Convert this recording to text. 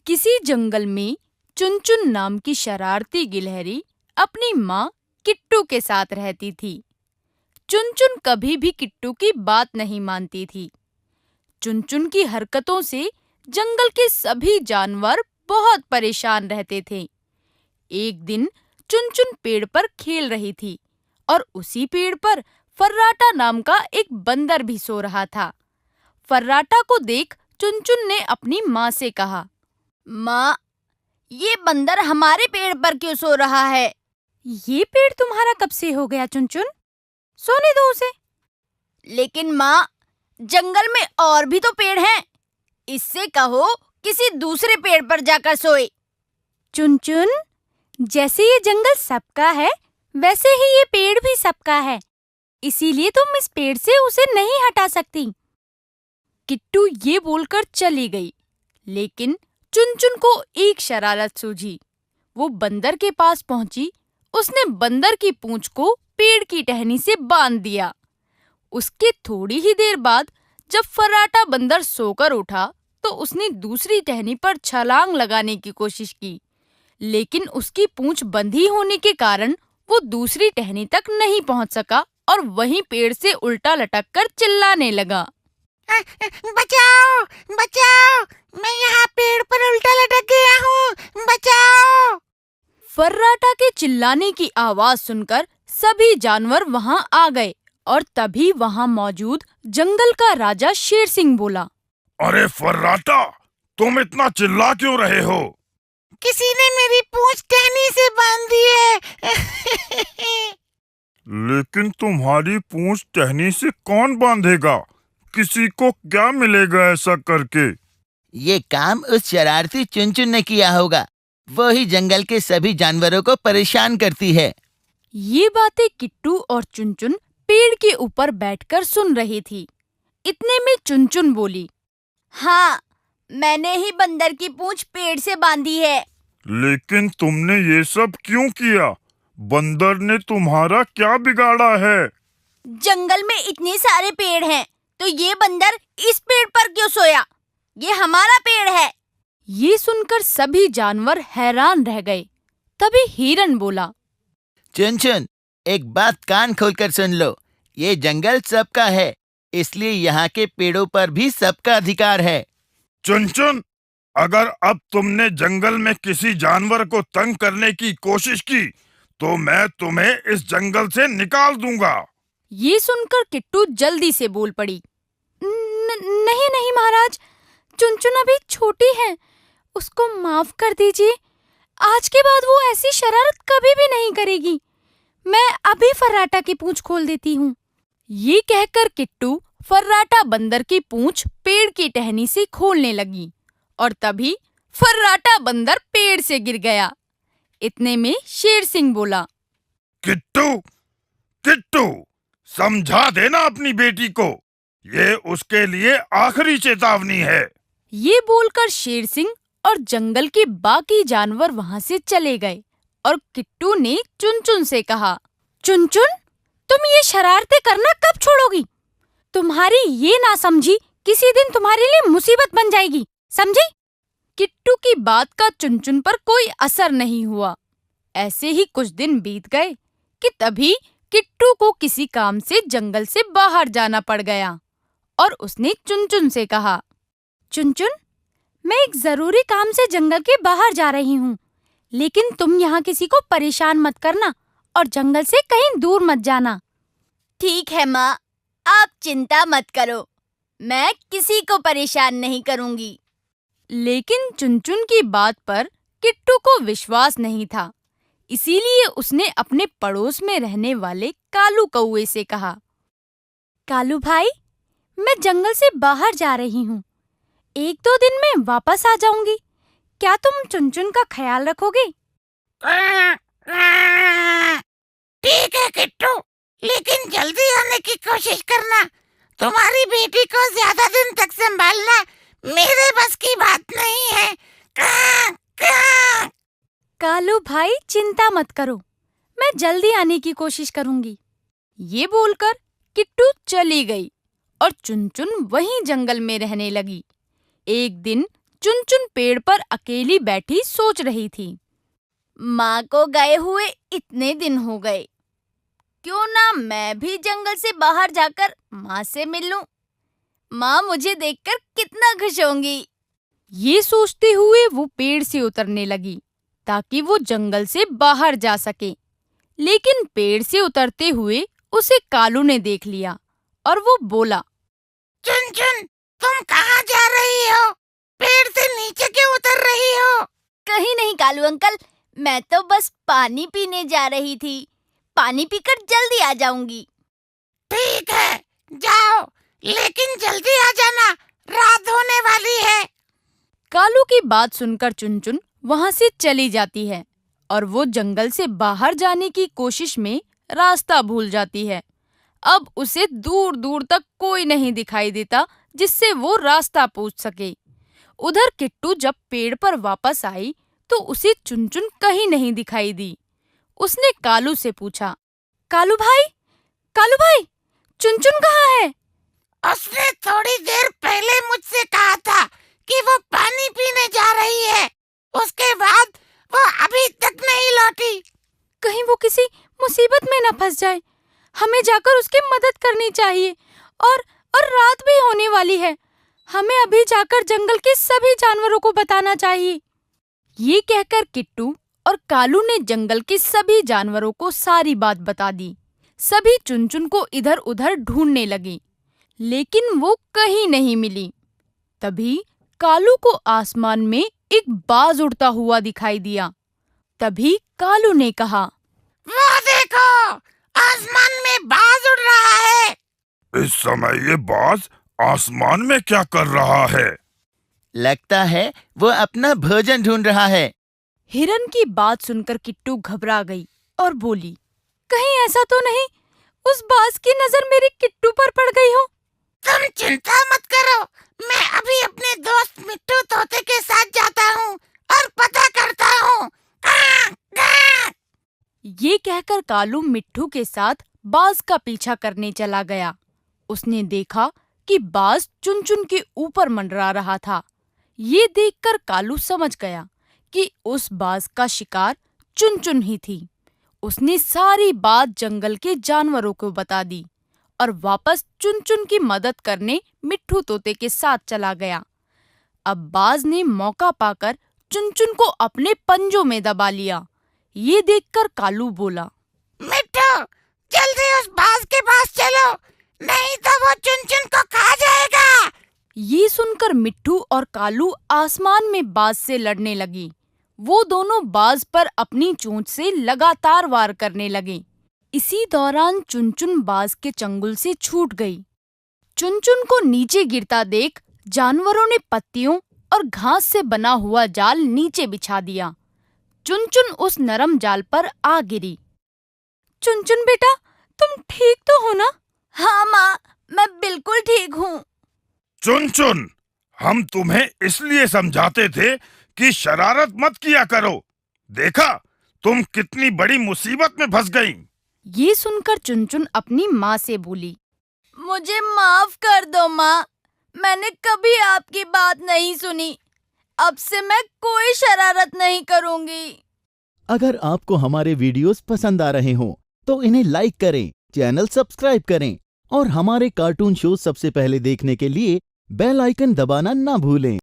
किसी जंगल में चुनचुन नाम की शरारती गिलहरी अपनी माँ किट्टू के साथ रहती थी। चुनचुन कभी भी किट्टू की बात नहीं मानती थी। चुनचुन की हरकतों से जंगल के सभी जानवर बहुत परेशान रहते थे। एक दिन चुनचुन पेड़ पर खेल रही थी और उसी पेड़ पर फर्राटा नाम का एक बंदर भी सो रहा था। फर्राटा को देख चुनचुन ने अपनी माँ से कहा, माँ, ये बंदर हमारे पेड़ पर क्यों सो रहा है? ये पेड़ तुम्हारा कब से हो गया चुनचुन? सोने दो उसे। लेकिन माँ, जंगल में और भी तो पेड़ हैं। इससे कहो किसी दूसरे पेड़ पर जाकर सोए। चुनचुन, जैसे ये जंगल सबका है, वैसे ही ये पेड़ भी सबका है। इसीलिए तुम इस पेड़ से उसे नहीं हटा सकती। किट्टू ये बोलकर चली गई, लेकिन चुनचुन को एक शरारत सूझी। वो बंदर के पास पहुंची। उसने बंदर की पूंछ को पेड़ की टहनी से बांध दिया। उसके थोड़ी ही देर बाद जब फर्राटा बंदर सोकर उठा तो उसने दूसरी टहनी पर छलांग लगाने की कोशिश की, लेकिन उसकी पूंछ बंधी होने के कारण वो दूसरी टहनी तक नहीं पहुंच सका और वहीं पेड़ से उल्टा लटक कर चिल्लाने लगा, बचाओ, बचाओ, मैं यहाँ पेड़ पर उल्टा लटक गया हूँ, बचाओ। फर्राटा के चिल्लाने की आवाज सुनकर सभी जानवर वहां आ गए और तभी वहां मौजूद जंगल का राजा शेर सिंह बोला, अरे फर्राटा, तुम इतना चिल्ला क्यों रहे हो? किसी ने मेरी पूंछ टहनी से बांध दी है। लेकिन तुम्हारी पूंछ टहनी से कौन बांधेगा? किसी को क्या मिलेगा ऐसा करके? ये काम उस शरारती चुनचुन ने किया होगा। वो ही जंगल के सभी जानवरों को परेशान करती है। ये बातें किट्टू और चुनचुन पेड़ के ऊपर बैठकर सुन रही थी। इतने में चुनचुन बोली, हाँ, मैंने ही बंदर की पूंछ पेड़ से बांधी है। लेकिन तुमने ये सब क्यों किया? बंदर ने तुम्हारा क्या बिगाड़ा है? जंगल में इतने सारे पेड़ हैं, तो ये बंदर इस पेड़ पर क्यों सोया? ये हमारा पेड़ है। ये सुनकर सभी जानवर हैरान रह गए। तभी हिरन बोला, चुनचुन, एक बात कान खोलकर सुन लो। ये जंगल सबका है, इसलिए यहाँ के पेड़ों पर भी सबका अधिकार है। चुनचुन, अगर अब तुमने जंगल में किसी जानवर को तंग करने की कोशिश की तो मैं तुम्हें इस जंगल से निकाल दूंगा। ये सुनकर किट्टू जल्दी से बोल पड़ी, नहीं नहीं महाराज, चुनचुन अभी छोटी है, उसको माफ कर दीजिए। आज के बाद वो ऐसी शरारत कभी भी नहीं करेगी। मैं अभी फर्राटा की पूंछ खोल देती हूँ। ये कहकर किट्टू फर्राटा बंदर की पूंछ पेड़ की टहनी से खोलने लगी और तभी फर्राटा बंदर पेड़ से गिर गया। इतने में शेर सिंह बोला, किट्टू, किट्टू, समझा देना अपनी बेटी को। ये उसके लिए आखिरी चेतावनी है। ये बोलकर शेर सिंह और जंगल के बाकी जानवर वहां से चले गए और किट्टू ने चुनचुन से कहा, चुनचुन, तुम ये शरारतें करना कब छोड़ोगी? तुम्हारी ये नासमझी किसी दिन तुम्हारे लिए मुसीबत बन जाएगी, समझी? किट्टू की बात का चुनचुन पर कोई असर नहीं हुआ। ऐसे ही कुछ दिन बीत गए कि तभी किट्टू को किसी काम से जंगल से बाहर जाना पड़ गया और उसने चुनचुन से कहा, चुनचुन, मैं एक जरूरी काम से जंगल के बाहर जा रही हूँ, लेकिन तुम यहाँ किसी को परेशान मत करना और जंगल से कहीं दूर मत जाना। ठीक है माँ, आप चिंता मत करो, मैं किसी को परेशान नहीं करूँगी। लेकिन चुनचुन की बात पर किट्टू को विश्वास नहीं था, इसीलिए उसने अपने पड़ोस में रहने वाले कालू कौवे से कहा, कालू भाई, मैं जंगल से बाहर जा रही हूँ, 1-2 दिन में वापस आ जाऊंगी। क्या तुम चुनचुन का ख्याल रखोगे? ठीक है किट्टू, लेकिन जल्दी आने की कोशिश करना। तुम्हारी बेटी को ज्यादा दिन तक संभालना मेरे बस की बात नहीं है। कालू भाई, चिंता मत करो, मैं जल्दी आने की कोशिश करूंगी। ये बोलकर किट्टू चली गई और चुनचुन वहीं जंगल में रहने लगी। एक दिन चुनचुन पेड़ पर अकेली बैठी सोच रही थी। माँ को गए हुए इतने दिन हो गए, क्यों ना मैं भी जंगल से बाहर जाकर माँ से मिल लूं। माँ मुझे देखकर कितना खुश होंगी। ये सोचते हुए वो पेड़ से उतरने लगी ताकि वो जंगल से बाहर जा सके। लेकिन पेड़ से उतरते हुए उसे कालू ने देख लिया और वो बोला, चुनचुन, तुम कहाँ जा रही हो? पेड़ से नीचे क्यों उतर रही हो? कहीं नहीं कालू अंकल, मैं तो बस पानी पीने जा रही थी। पानी पीकर जल्दी आ जाऊंगी। ठीक है, जाओ, लेकिन जल्दी आ जाना, रात होने वाली है। कालू की बात सुनकर चुनचुन वहां से चली जाती है और वो जंगल से बाहर जाने की कोशिश में रास्ता भूल जाती है। अब उसे दूर दूर तक कोई नहीं दिखाई देता जिससे वो रास्ता पूछ सके। उधर किट्टू जब पेड़ पर वापस आई तो उसे चुनचुन कहीं नहीं दिखाई दी। उसने कालू से पूछा, कालू भाई, चुनचुन कहाँ है? उसने थोड़ी देर पहले मुझसे कहा था कि वो पानी पीने जा रही है। उसके बाद वो अभी तक नहीं लौटी। कहीं वो किसी मुसीबत में न फंस जाए। हमें जाकर उसकी मदद करनी चाहिए। और रात भी होने वाली है। हमें अभी जाकर जंगल के सभी जानवरों को बताना चाहिए। ये कहकर किट्टू और कालू ने जंगल के सभी जानवरों को सारी बात बता दी। सभी चुनचुन को इधर उधर ढूंढने लगे, लेकिन वो कहीं नहीं मिली। तभी कालू को आसमान में एक बाज उड़ता हुआ दिखाई दिया। तभी कालू ने कहा, वो देखो, आसमान में बाज उड़ रहा है। इस समय ये बाज आसमान में क्या कर रहा है? लगता है वो अपना भोजन ढूंढ रहा है। हिरन की बात सुनकर किट्टू घबरा गई और बोली, कहीं ऐसा तो नहीं उस बाज की नजर मेरे किट्टू पर पड़ गई हो? तुम चिंता मत करो, मैं अभी अपने दोस्त मिट्टू तोते के साथ जाता हूँ और पता करता हूँ। ये कहकर कालू मिट्ठू के साथ बाज का पीछा करने चला गया। उसने देखा कि बाज चुनचुन के ऊपर मंडरा रहा था। ये देखकर कालू समझ गया कि उस बाज का शिकार चुनचुन ही थी। उसने सारी बात जंगल के जानवरों को बता दी और वापस चुनचुन की मदद करने मिट्ठू तोते के साथ चला गया। अब बाज ने मौका पाकर चुनचुन को अपने पंजों में दबा लिया। ये देखकर कालू बोला, मिट्टू, जल्दी उस बाज के पास चलो, नहीं तो वो चुनचुन को खा जाएगा। ये सुनकर मिट्ठू और कालू आसमान में बाज से लड़ने लगी। वो दोनों बाज पर अपनी चोंच से लगातार वार करने लगे। इसी दौरान चुनचुन बाज के चंगुल से छूट गई। चुनचुन को नीचे गिरता देख जानवरों ने पत्तियों और घास से बना हुआ जाल नीचे बिछा दिया। चुनचुन उस नरम जाल पर आ गिरी। चुनचुन बेटा, तुम ठीक तो हो ना? हाँ माँ, मैं बिल्कुल ठीक हूँ। चुनचुन, हम तुम्हें इसलिए समझाते थे कि शरारत मत किया करो। देखा, तुम कितनी बड़ी मुसीबत में फंस गई। ये सुनकर चुनचुन अपनी माँ से बोली, मुझे माफ कर दो माँ, मैंने कभी आपकी बात नहीं सुनी। अब से मैं कोई शरारत नहीं करूँगी। अगर आपको हमारे वीडियोस पसंद आ रहे हों तो इन्हें लाइक करें, चैनल सब्सक्राइब करें और हमारे कार्टून शो सबसे पहले देखने के लिए बेल आइकन दबाना ना भूलें।